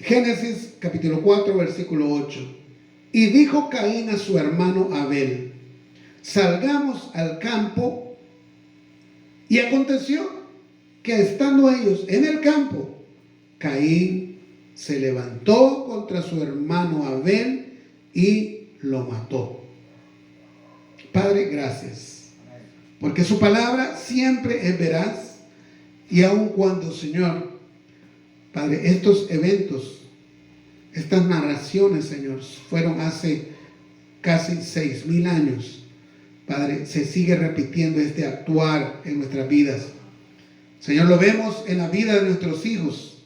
Génesis capítulo 4, versículo 8. Y dijo Caín a su hermano Abel: salgamos al campo. Y aconteció que estando ellos en el campo, Caín se levantó contra su hermano Abel y lo mató. Padre, gracias, porque su palabra siempre es veraz. Y aun cuando, Señor, Padre, estos eventos, estas narraciones, Señor, fueron hace casi 6,000 años, Padre, se sigue repitiendo este actuar en nuestras vidas. Señor, lo vemos en la vida de nuestros hijos,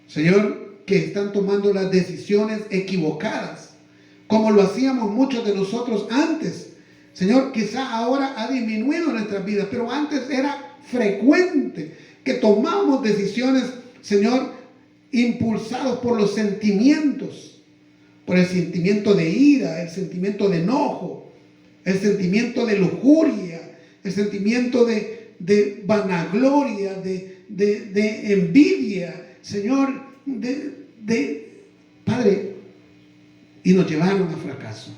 Señor, que están tomando las decisiones equivocadas, como lo hacíamos muchos de nosotros antes. Señor, quizá ahora ha disminuido nuestras vidas, pero antes era frecuente que tomamos decisiones, Señor, impulsados por los sentimientos, por el sentimiento de ira, el sentimiento de enojo, el sentimiento de lujuria, el sentimiento de vanagloria, de envidia, Señor, Padre, y nos llevaron a fracaso.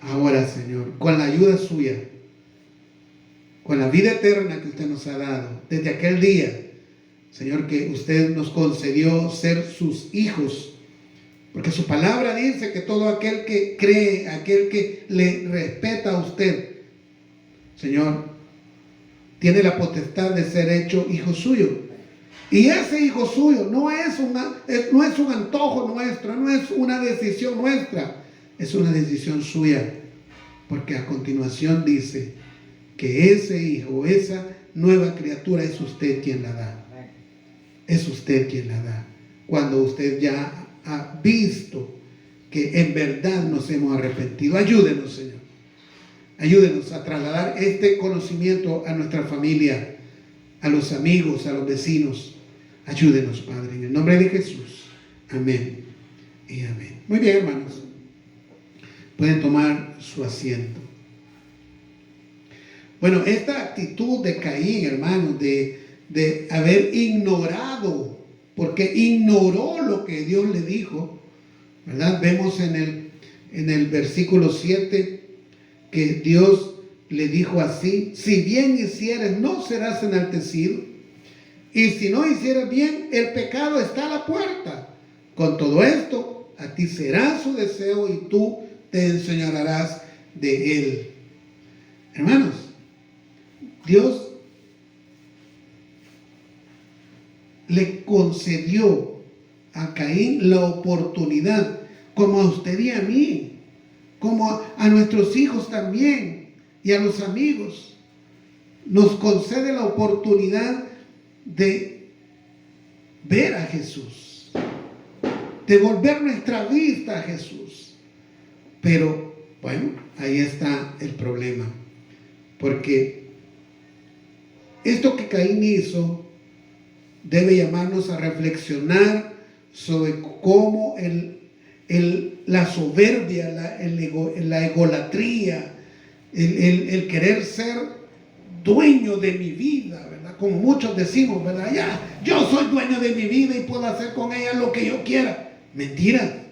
Ahora, Señor, con la ayuda suya, con la vida eterna que usted nos ha dado, desde aquel día, Señor, que usted nos concedió ser sus hijos, porque su palabra dice que todo aquel que cree, aquel que le respeta a usted, Señor, tiene la potestad de ser hecho hijo suyo. Y ese hijo suyo no es un antojo nuestro, no es una decisión nuestra, es una decisión suya, porque a continuación dice que ese hijo, esa nueva criatura, es usted quien la da. Es usted quien la da. Cuando usted ya ha visto que en verdad nos hemos arrepentido. Ayúdenos, Señor. Ayúdenos a trasladar este conocimiento a nuestra familia, a los amigos, a los vecinos. Ayúdenos, Padre, en el nombre de Jesús. Amén y amén. Muy bien, hermanos. Pueden tomar su asiento. Bueno, esta actitud de Caín, hermanos, de haber ignorado, porque ignoró lo que Dios le dijo, ¿verdad? Vemos en el versículo 7 que Dios le dijo así: si bien hicieres, no serás enaltecido, y si no hicieres bien, el pecado está a la puerta. Con todo esto, a ti será su deseo y tú te enseñorearás de él. Hermanos, Dios le concedió a Caín la oportunidad, como a usted y a mí, como a nuestros hijos también, y a los amigos. Nos concede la oportunidad de ver a Jesús, de volver nuestra vista a Jesús. Pero, bueno, ahí está el problema, porque esto que Caín hizo debe llamarnos a reflexionar sobre cómo la soberbia, la egolatría, el querer ser dueño de mi vida, ¿verdad? Como muchos decimos, ¿verdad? Ya, yo soy dueño de mi vida y puedo hacer con ella lo que yo quiera. Mentira,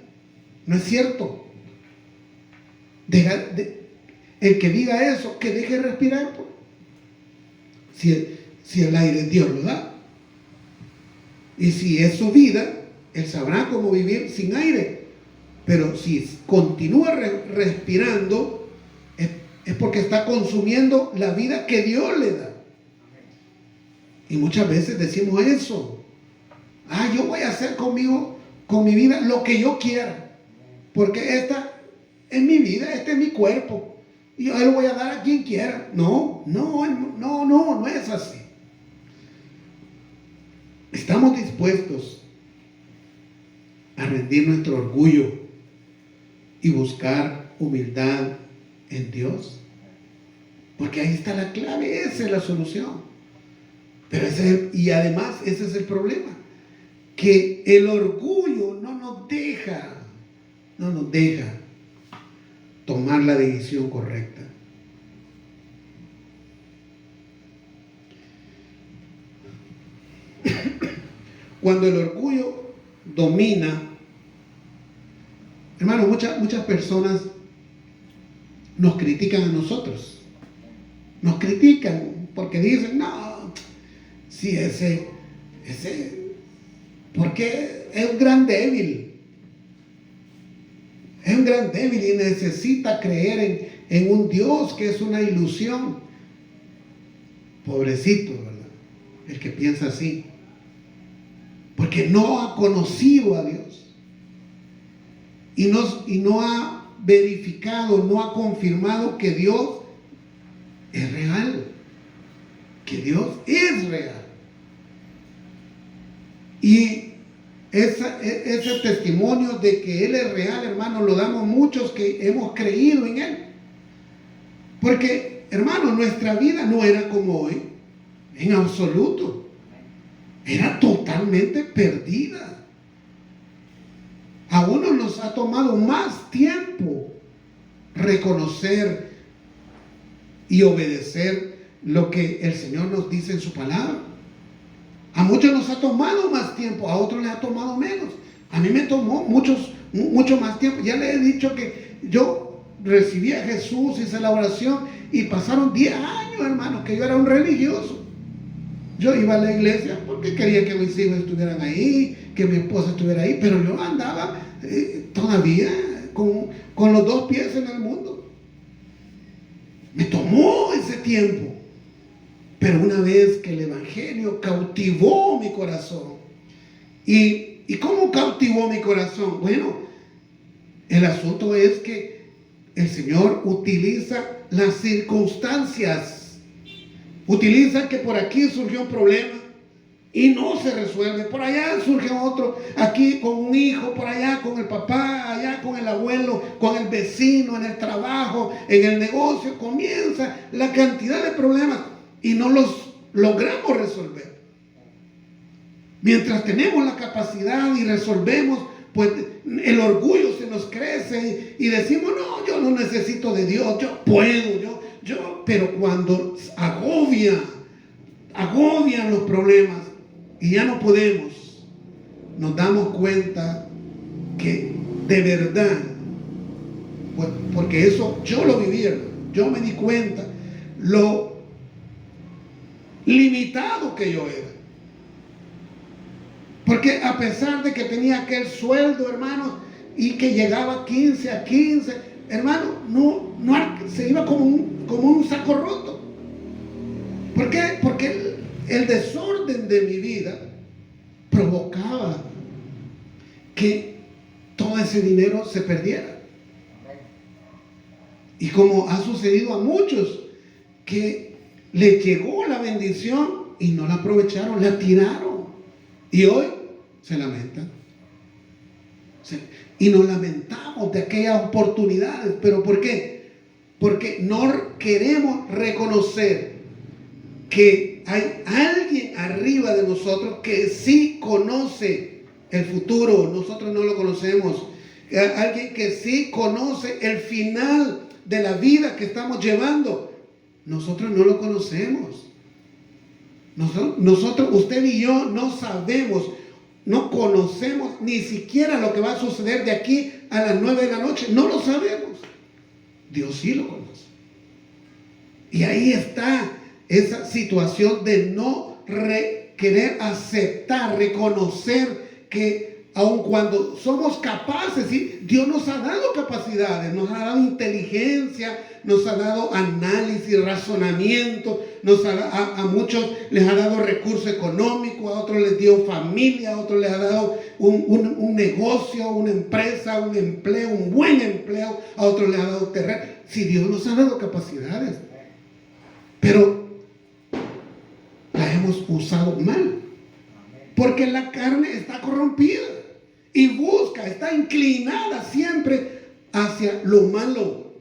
no es cierto. El que diga eso, que deje respirar, pues. Si el aire Dios lo da, y si es su vida, él sabrá cómo vivir sin aire. Pero si continúa respirando, es porque está consumiendo la vida que Dios le da. Y muchas veces decimos eso: yo voy a hacer con mi vida lo que yo quiera, porque esta es mi vida, este es mi cuerpo, y yo lo voy a dar a quien quiera. No es así. ¿Estamos dispuestos a rendir nuestro orgullo y buscar humildad en Dios? Porque ahí está la clave, esa es la solución. Pero y además ese es el problema, que el orgullo no nos deja tomar la decisión correcta. Cuando el orgullo domina. Hermano, muchas personas nos critican a nosotros. Nos critican porque dicen, no, si ese, porque es un gran débil. Es un gran débil y necesita creer en un Dios que es una ilusión. Pobrecito, ¿verdad? El que piensa así. Porque no ha conocido a Dios. Y no ha verificado, no ha confirmado que Dios es real. Que Dios es real. Y ese testimonio de que Él es real, hermano, lo damos muchos que hemos creído en Él. Porque, hermano, nuestra vida no era como hoy, en absoluto. Era totalmente perdida. A uno nos ha tomado más tiempo reconocer y obedecer lo que el Señor nos dice en su palabra. A muchos nos ha tomado más tiempo, a otros les ha tomado menos. A mí me tomó mucho más tiempo. Ya les he dicho que yo recibí a Jesús, hice la oración y pasaron 10 años, hermano, que yo era un religioso. Yo iba a la iglesia porque quería que mis hijos estuvieran ahí, que mi esposa estuviera ahí, pero yo andaba todavía con los 2 pies en el mundo. Me tomó ese tiempo. Pero una vez que el Evangelio cautivó mi corazón. ¿Y cómo cautivó mi corazón? Bueno, el asunto es que el Señor utiliza las circunstancias. Utiliza que por aquí surgió un problema y no se resuelve. Por allá surge otro, aquí con un hijo, por allá con el papá, allá con el abuelo, con el vecino, en el trabajo, en el negocio. Comienza la cantidad de problemas y no los logramos resolver. Mientras tenemos la capacidad y resolvemos, pues el orgullo se nos crece y decimos, no, yo no necesito de Dios, yo puedo, pero cuando agobian los problemas y ya no podemos, nos damos cuenta que de verdad, pues, porque eso yo lo viví, yo me di cuenta lo limitado que yo era. Porque a pesar de que tenía aquel sueldo, hermano, y que llegaba 15 a 15, hermano, no se iba como un saco roto. ¿Por qué? Porque el desorden de mi vida provocaba que todo ese dinero se perdiera. Y como ha sucedido a muchos, que les llegó la bendición y no la aprovecharon, la tiraron. Y hoy se lamentan. Y nos lamentamos de aquellas oportunidades. ¿Pero por qué? Porque no queremos reconocer que hay alguien arriba de nosotros que sí conoce el futuro. Nosotros no lo conocemos. Alguien que sí conoce el final de la vida que estamos llevando. Nosotros no lo conocemos. Nosotros, usted y yo no sabemos, no conocemos ni siquiera lo que va a suceder de aquí a las 9 de la noche. No lo sabemos. Dios sí lo conoce. Y ahí está esa situación de no querer aceptar, reconocer que aun cuando somos capaces, ¿sí? Dios nos ha dado capacidades, nos ha dado inteligencia, nos ha dado análisis, razonamiento, a muchos les ha dado recurso económico, a otros les dio familia, a otros les ha dado un negocio, una empresa, un empleo, un buen empleo, a otros les ha dado terreno. Si Dios nos ha dado capacidades, pero las hemos usado mal, porque la carne está corrompida y está inclinada siempre hacia lo malo,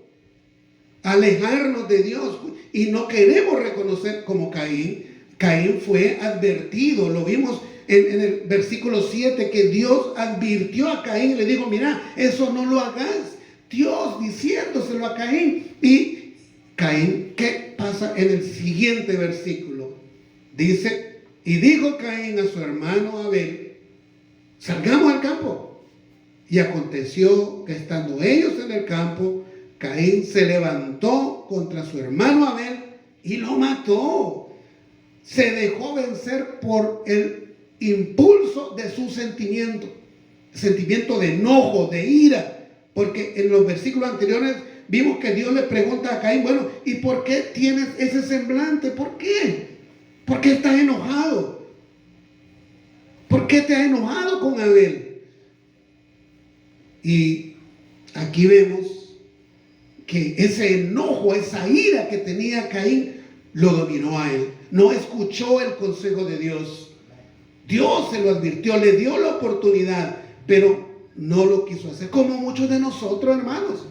alejarnos de Dios, y no queremos reconocer como Caín. Caín fue advertido, lo vimos en el versículo 7, que Dios advirtió a Caín y le dijo, mira, eso no lo hagas. Dios diciéndoselo a Caín. Y Caín, ¿qué pasa en el siguiente versículo? Dice, y dijo Caín a su hermano Abel, salgamos al campo. Y aconteció que estando ellos en el campo, Caín se levantó contra su hermano Abel y lo mató. Se dejó vencer por el impulso de su sentimiento de enojo, de ira, porque en los versículos anteriores vimos que Dios le pregunta a Caín, bueno, ¿y por qué tienes ese semblante? ¿Por qué? ¿Por qué estás enojado? ¿Por qué te has enojado con Abel? Y aquí vemos que ese enojo, esa ira que tenía Caín, lo dominó a él. No escuchó el consejo de Dios. Dios se lo advirtió, le dio la oportunidad, pero no lo quiso hacer. Como muchos de nosotros, hermanos,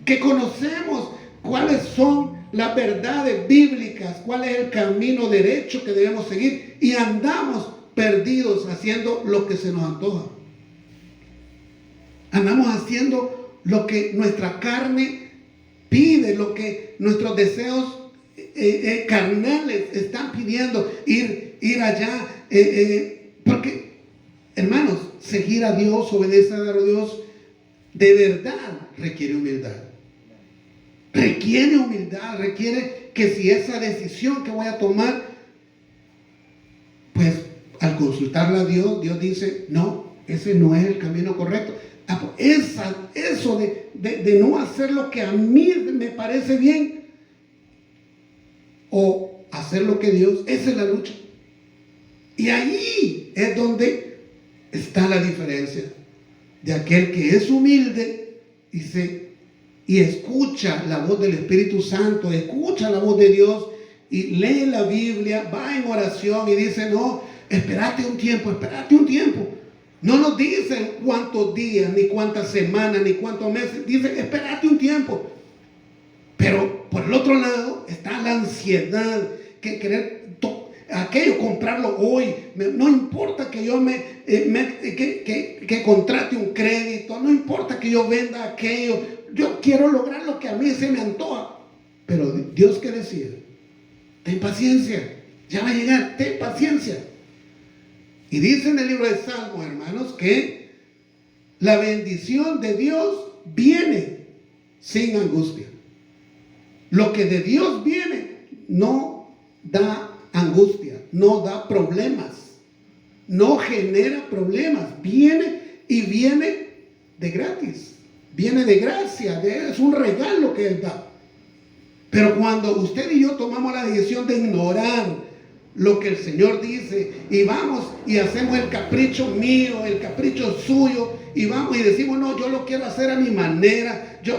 que conocemos cuáles son las verdades bíblicas, cuál es el camino derecho que debemos seguir, y andamos perdidos haciendo lo que se nos antoja. Andamos haciendo lo que nuestra carne pide, lo que nuestros deseos carnales están pidiendo, ir allá, porque, hermanos, seguir a Dios, obedecer a Dios, de verdad requiere humildad. Requiere humildad, requiere que si esa decisión que voy a tomar, pues al consultarla a Dios, Dios dice, no, ese no es el camino correcto. Eso de no hacer lo que a mí me parece bien, o hacer lo que Dios, esa es la lucha. Y ahí es donde está la diferencia de aquel que es humilde y escucha la voz del Espíritu Santo, escucha la voz de Dios y lee la Biblia, va en oración y dice, no, espérate un tiempo. No nos dicen cuántos días, ni cuántas semanas, ni cuántos meses, dice, espérate un tiempo. Pero por el otro lado está la ansiedad, que querer aquello, comprarlo hoy. No importa que yo que contrate un crédito, no importa que yo venda aquello. Yo quiero lograr lo que a mí se me antoja. Pero Dios, ¿qué decía? Ten paciencia, ya va a llegar, ten paciencia. Y dice en el libro de Salmos, hermanos, que la bendición de Dios viene sin angustia. Lo que de Dios viene no da angustia, no da problemas, no genera problemas. Viene de gratis, viene de gracia, es un regalo que Él da. Pero cuando usted y yo tomamos la decisión de ignorar lo que el Señor dice y vamos y hacemos el capricho mío, el capricho suyo, y vamos y decimos, no, yo lo quiero hacer a mi manera, yo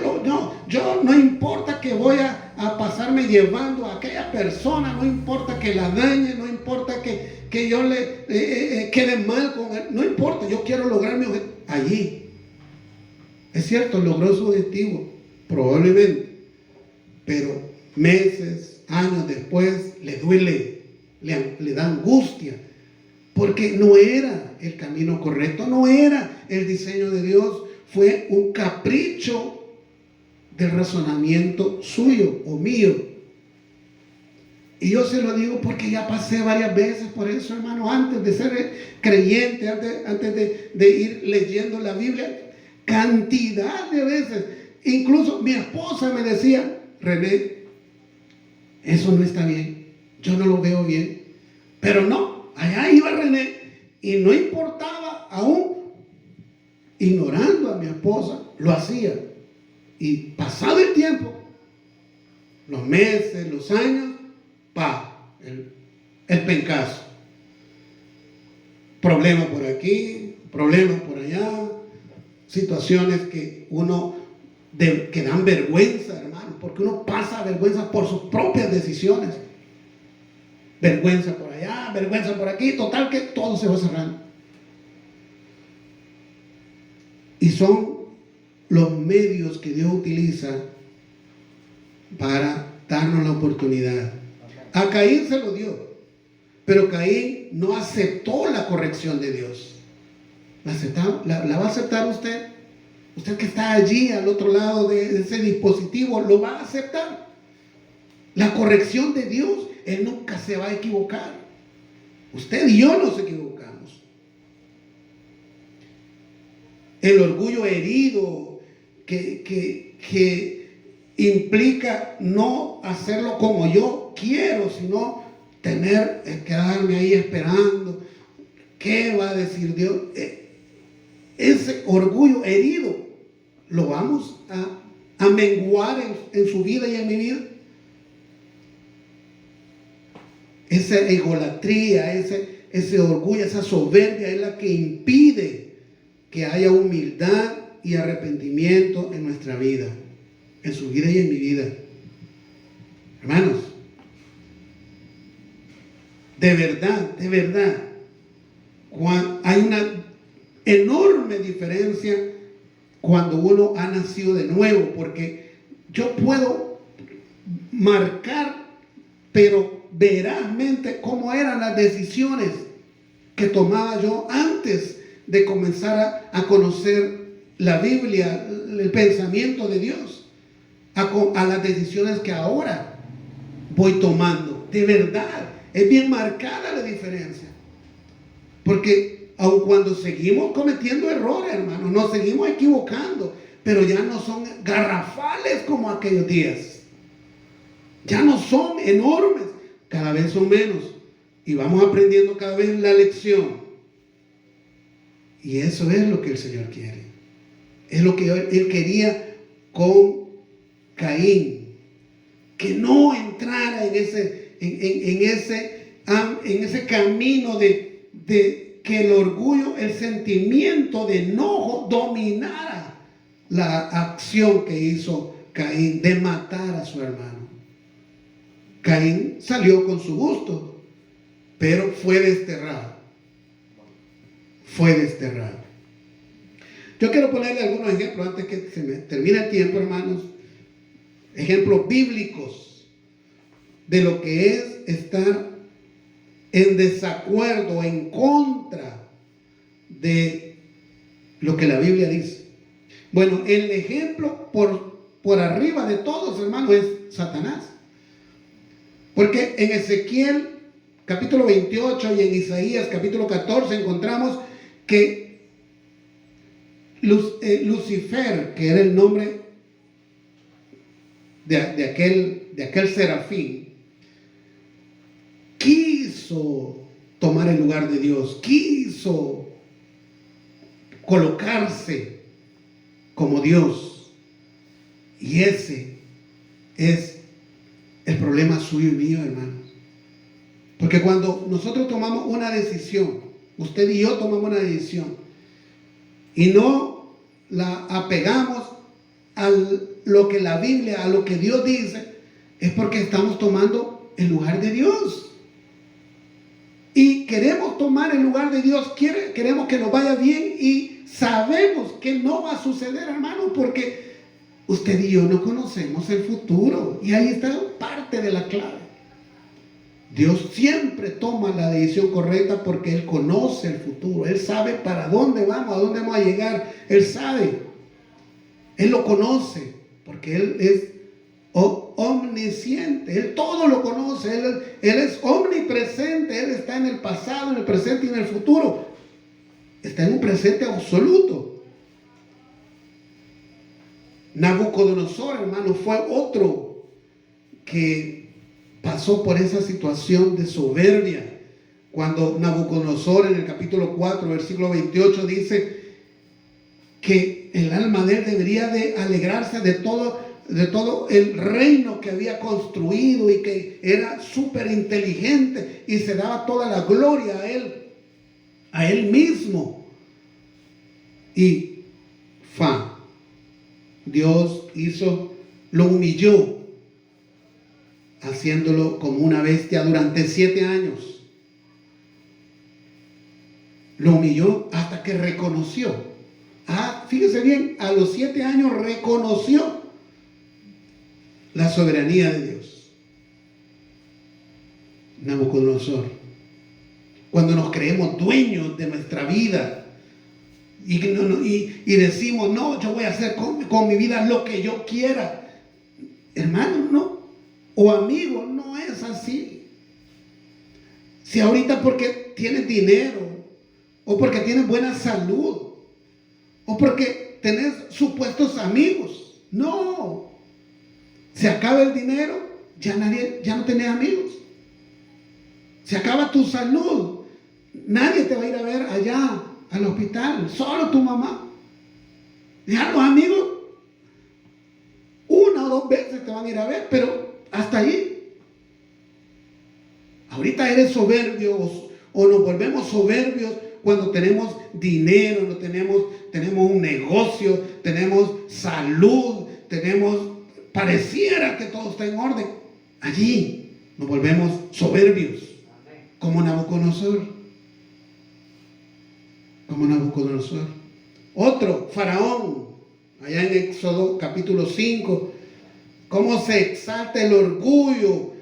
no importa que voy a pasarme llevando a aquella persona, no importa que la dañe, no importa que yo le quede mal con él, no importa, yo quiero lograr mi objetivo. Allí, es cierto, logró su objetivo, probablemente, pero meses, años después, le duele, le da angustia, porque no era el camino correcto, no era el diseño de Dios, fue un capricho del razonamiento suyo o mío. Y yo se lo digo porque ya pasé varias veces por eso, hermano, antes de ser creyente, antes de ir leyendo la Biblia, cantidad de veces. Incluso mi esposa me decía, René, eso no está bien, yo no lo veo bien. Pero no, allá iba René y no importaba, aún ignorando a mi esposa, lo hacía. Y pasado el tiempo, los meses, los años, el pencazo. Problemas por aquí, problemas por allá, situaciones que que dan vergüenza, hermano, porque uno pasa vergüenza por sus propias decisiones. Vergüenza por allá, vergüenza por aquí, total que todo se va cerrando. Y son los medios que Dios utiliza para darnos la oportunidad. A Caín se lo dio, pero Caín no aceptó la corrección de Dios. ¿La va a aceptar usted? Usted que está allí al otro lado de ese dispositivo, ¿lo va a aceptar? La corrección de Dios, Él nunca se va a equivocar. Usted y yo nos equivocamos. el orgullo herido que implica no hacerlo como yo quiero, sino quedarme ahí esperando. ¿Qué va a decir Dios? Ese orgullo herido lo vamos a menguar en su vida y en mi vida. Esa egolatría, ese orgullo, esa soberbia es la que impide que haya humildad y arrepentimiento en nuestra vida, en su vida y en mi vida. Hermanos, de verdad, hay una enorme diferencia cuando uno ha nacido de nuevo, porque yo puedo marcar, pero verazmente, cómo eran las decisiones que tomaba yo antes de comenzar a conocer la Biblia, el pensamiento de Dios, a las decisiones que ahora voy tomando. De verdad, es bien marcada la diferencia, porque aun cuando seguimos cometiendo errores, hermanos, nos seguimos equivocando, pero ya no son garrafales como aquellos días, ya no son enormes, cada vez son menos, y vamos aprendiendo cada vez la lección. Y eso es lo que el Señor quiere. Es lo que Él quería con Caín, que no entrara en ese camino de que el orgullo, el sentimiento de enojo dominara la acción que hizo Caín de matar a su hermano. Caín salió con su gusto, pero fue desterrado. Yo quiero ponerle algunos ejemplos antes que se me termine el tiempo, hermanos. Ejemplos bíblicos de lo que es estar en desacuerdo, en contra de lo que la Biblia dice. Bueno, el ejemplo por arriba de todos, hermanos, es Satanás. Porque en Ezequiel capítulo 28 y en Isaías capítulo 14 encontramos que Lucifer, que era el nombre de aquel serafín, quiso tomar el lugar de Dios, quiso colocarse como Dios. Y ese es el problema suyo y mío, hermanos. Porque cuando nosotros tomamos una decisión, usted y yo tomamos una decisión, y no la apegamos a lo que la Biblia, a lo que Dios dice, es porque estamos tomando el lugar de Dios. Y queremos tomar el lugar de Dios, queremos que nos vaya bien, y sabemos que no va a suceder, hermano, porque usted y yo no conocemos el futuro. Y ahí está parte de la clave. Dios siempre toma la decisión correcta porque Él conoce el futuro. Él sabe para dónde vamos, a dónde vamos a llegar. Él sabe. Él lo conoce porque Él es omnisciente. Él todo lo conoce. Él es omnipresente. Él está en el pasado, en el presente y en el futuro. Está en un presente absoluto. Nabucodonosor, hermano, fue otro que pasó por esa situación de soberbia. Cuando Nabucodonosor en el capítulo 4, versículo 28 dice que el alma de él debería de alegrarse de todo el reino que había construido, y que era súper inteligente y se daba toda la gloria a él mismo. Y Dios lo humilló, haciéndolo como una bestia durante 7 años. Lo humilló hasta que reconoció. Fíjese bien, a los 7 años reconoció la soberanía de Dios. Nabucodonosor. Cuando nos creemos dueños de nuestra vida y decimos, no, yo voy a hacer con mi vida lo que yo quiera. Hermano, no. O amigo, no es así. Si ahorita porque tienes dinero, o porque tienes buena salud, o porque tenés supuestos amigos. No. Se acaba el dinero, ya no tenés amigos. Se acaba tu salud, nadie te va a ir a ver allá al hospital, solo tu mamá. Ya los amigos, una o dos veces te van a ir a ver, pero hasta ahí. Ahorita eres soberbio o nos volvemos soberbios cuando tenemos dinero, no tenemos un negocio, tenemos salud, pareciera que todo está en orden. Allí nos volvemos soberbios, como Nabucodonosor. Otro, Faraón, allá en Éxodo capítulo 5, cómo se exalta el orgullo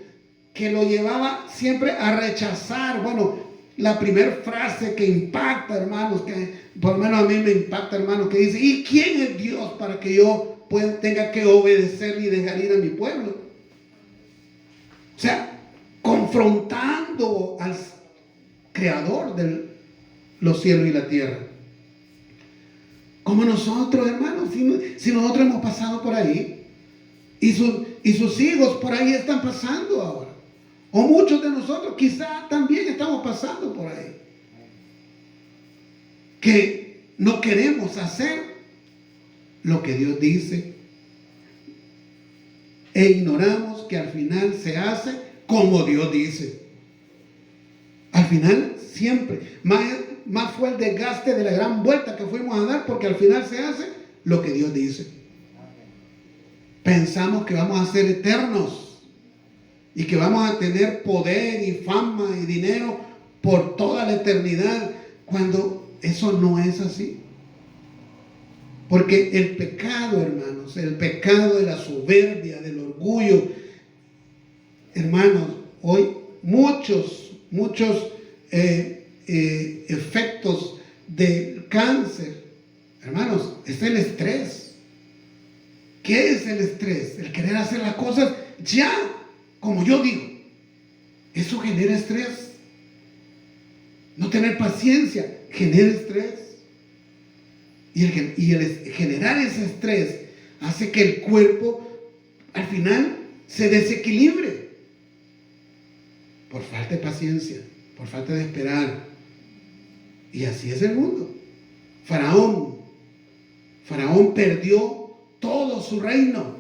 que lo llevaba siempre a rechazar. Bueno, la primera frase que impacta, hermanos, que por lo menos a mí me impacta, hermanos, que dice: ¿y quién es Dios para que yo tenga que obedecerle y dejar ir a mi pueblo? O sea, confrontando al creador de los cielos y la tierra. Como nosotros, hermanos, si nosotros hemos pasado por ahí, y sus hijos por ahí están pasando ahora, o muchos de nosotros quizá también estamos pasando por ahí, que no queremos hacer lo que Dios dice, e ignoramos que al final se hace como Dios dice. Al final siempre, más fue el desgaste de la gran vuelta que fuimos a dar, porque al final se hace lo que Dios dice. Pensamos que vamos a ser eternos y que vamos a tener poder y fama y dinero por toda la eternidad, cuando eso no es así. Porque el pecado, hermanos, el pecado de la soberbia, del orgullo, hermanos, hoy muchos efectos del cáncer, hermanos, es el estrés. ¿Qué es el estrés? El querer hacer las cosas ya, como yo digo. Eso genera estrés. No tener paciencia genera estrés. Y el generar ese estrés hace que el cuerpo al final se desequilibre. Por falta de paciencia, por falta de esperar. Y así es el mundo. Faraón perdió todo su reino.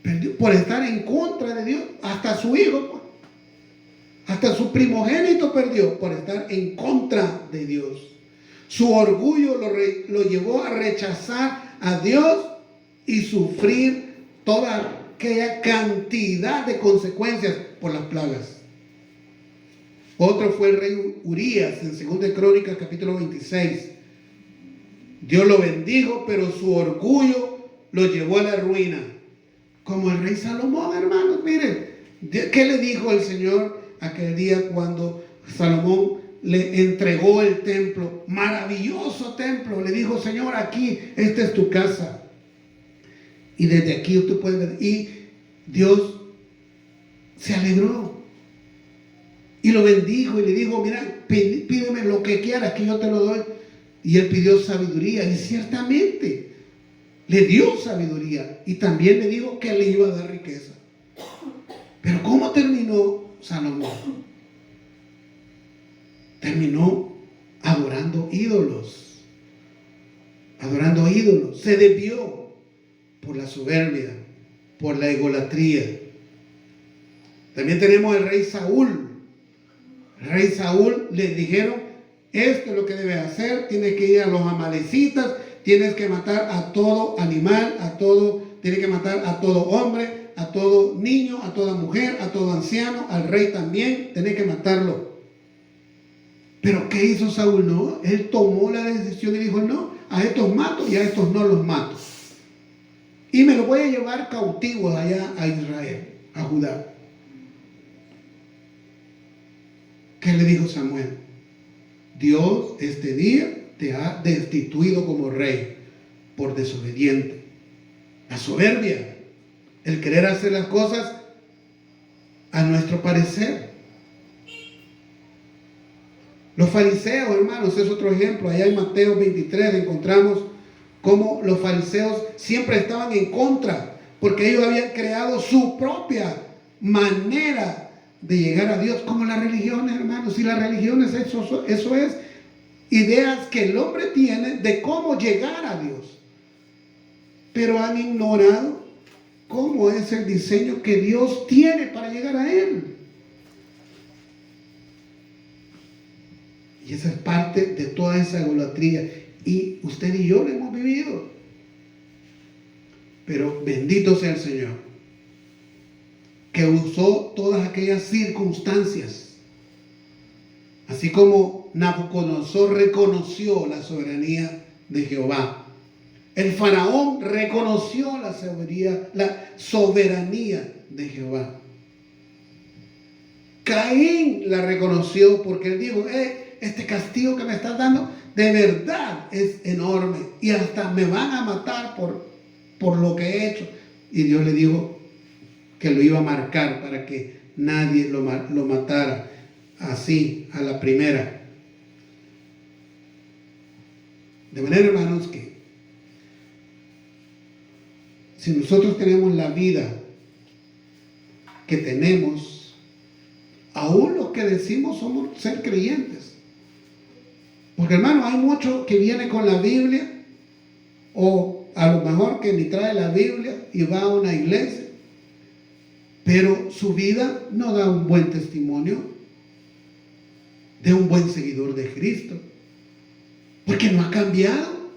Perdió por estar en contra de Dios. Hasta su hijo, hasta su primogénito perdió por estar en contra de Dios. Su orgullo lo llevó a rechazar a Dios y sufrir toda aquella cantidad de consecuencias por las plagas. Otro fue el rey Urías en 2 Crónicas capítulo 26. Dios lo bendijo, pero su orgullo lo llevó a la ruina. Como el rey Salomón, hermanos, miren, ¿qué le dijo el Señor aquel día cuando Salomón le entregó el templo? Maravilloso templo. Le dijo: Señor, aquí, esta es tu casa. Y desde aquí tú puedes ver. Y Dios se alegró y lo bendijo y le dijo: mira, pídeme lo que quieras que yo te lo doy. Y él pidió sabiduría, y ciertamente le dio sabiduría, y también le dijo que le iba a dar riqueza. Pero ¿cómo terminó Salomón? Terminó adorando ídolos. Se desvió por la soberbia, por la egolatría. También tenemos el rey Saúl. El rey Saúl le dijeron: esto es lo que debes hacer, tienes que ir a los amalecitas, tienes que matar a todo animal, tienes que matar a todo hombre, a todo niño, a toda mujer, a todo anciano, al rey también, tienes que matarlo. Pero ¿qué hizo Saúl? No, él tomó la decisión y dijo: no, a estos mato y a estos no los mato. Y me los voy a llevar cautivos allá a Israel, a Judá. ¿Qué le dijo Samuel? Dios este día te ha destituido como rey por desobediente. La soberbia, el querer hacer las cosas a nuestro parecer. Los fariseos, hermanos, es otro ejemplo. Allá en Mateo 23 encontramos cómo los fariseos siempre estaban en contra, porque ellos habían creado su propia manera de llegar a Dios, como las religiones, hermanos. Y las religiones, eso es ideas que el hombre tiene de cómo llegar a Dios, pero han ignorado cómo es el diseño que Dios tiene para llegar a Él. Y esa es parte de toda esa idolatría. Y usted y yo lo hemos vivido. Pero bendito sea el Señor, que usó todas aquellas circunstancias. Así como Nabucodonosor reconoció la soberanía de Jehová. El faraón reconoció la soberanía de Jehová. Caín la reconoció porque él dijo, este castigo que me estás dando de verdad es enorme y hasta me van a matar por lo que he hecho. Y Dios le dijo que lo iba a marcar para que nadie lo matara así a la primera. De manera, hermanos, que si nosotros tenemos la vida que tenemos, aún los que decimos somos ser creyentes. Porque, hermano, hay mucho que viene con la Biblia, o a lo mejor que ni trae la Biblia y va a una iglesia, pero su vida no da un buen testimonio de un buen seguidor de Cristo, porque no ha cambiado,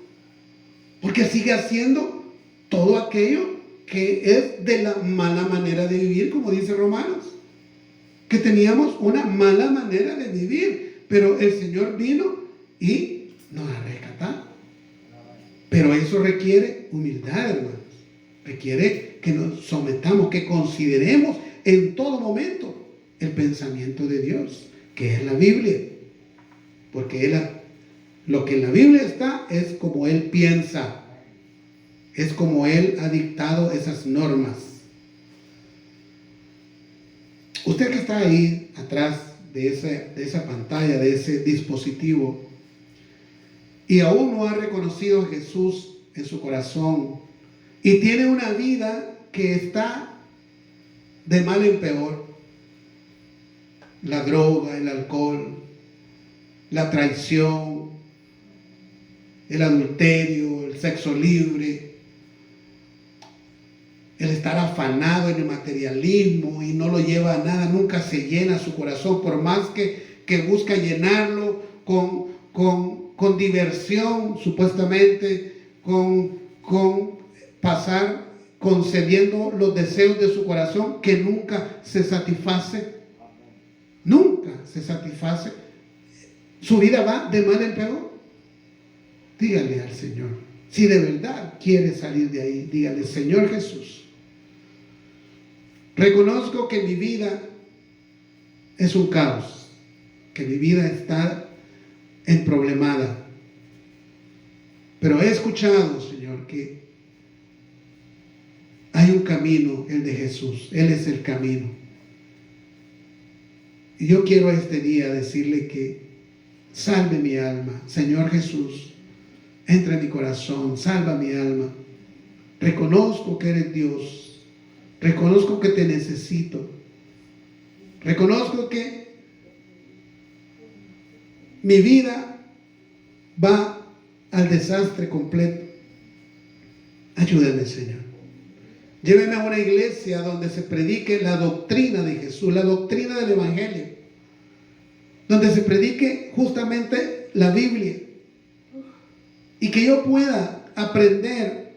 porque sigue haciendo todo aquello que es de la mala manera de vivir, como dice Romanos, que teníamos una mala manera de vivir, pero el Señor vino y nos ha rescatado. Pero eso requiere humildad, hermanos. Requiere que nos sometamos, que consideremos en todo momento el pensamiento de Dios, que es la Biblia. Porque lo que en la Biblia está es como Él piensa, es como Él ha dictado esas normas. Usted que está ahí atrás de esa pantalla, de ese dispositivo, y aún no ha reconocido a Jesús en su corazón, y tiene una vida que está de mal en peor, la droga, el alcohol, la traición, el adulterio, el sexo libre, el estar afanado en el materialismo y no lo lleva a nada, nunca se llena su corazón, por más que busca llenarlo con diversión, supuestamente, con pasar concediendo los deseos de su corazón, que nunca se satisface. Nunca se satisface. Su vida va de mal en peor. Dígale al Señor, si de verdad quiere salir de ahí, dígale: Señor Jesús, reconozco que mi vida es un caos, que mi vida está emproblemada, pero he escuchado, Señor, que hay un camino, el de Jesús. Él es el camino. Y yo quiero este día decirle que salve mi alma. Señor Jesús, entra en mi corazón, salva mi alma. Reconozco que eres Dios. Reconozco que te necesito. Reconozco que mi vida va al desastre completo. Ayúdame, Señor. Lléveme a una iglesia donde se predique la doctrina de Jesús, la doctrina del Evangelio, donde se predique justamente la Biblia, y que yo pueda aprender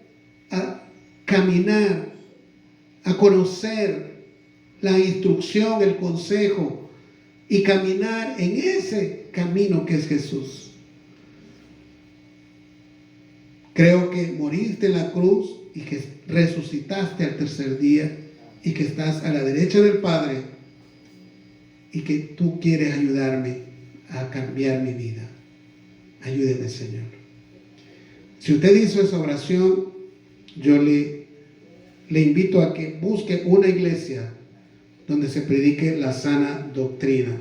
a caminar, a conocer la instrucción, el consejo, y caminar en ese camino que es Jesús. Creo que moriste en la cruz y que resucitaste al tercer día y que estás a la derecha del Padre y que tú quieres ayudarme a cambiar mi vida. Ayúdeme, Señor. Si usted hizo esa oración, yo le invito a que busque una iglesia donde se predique la sana doctrina.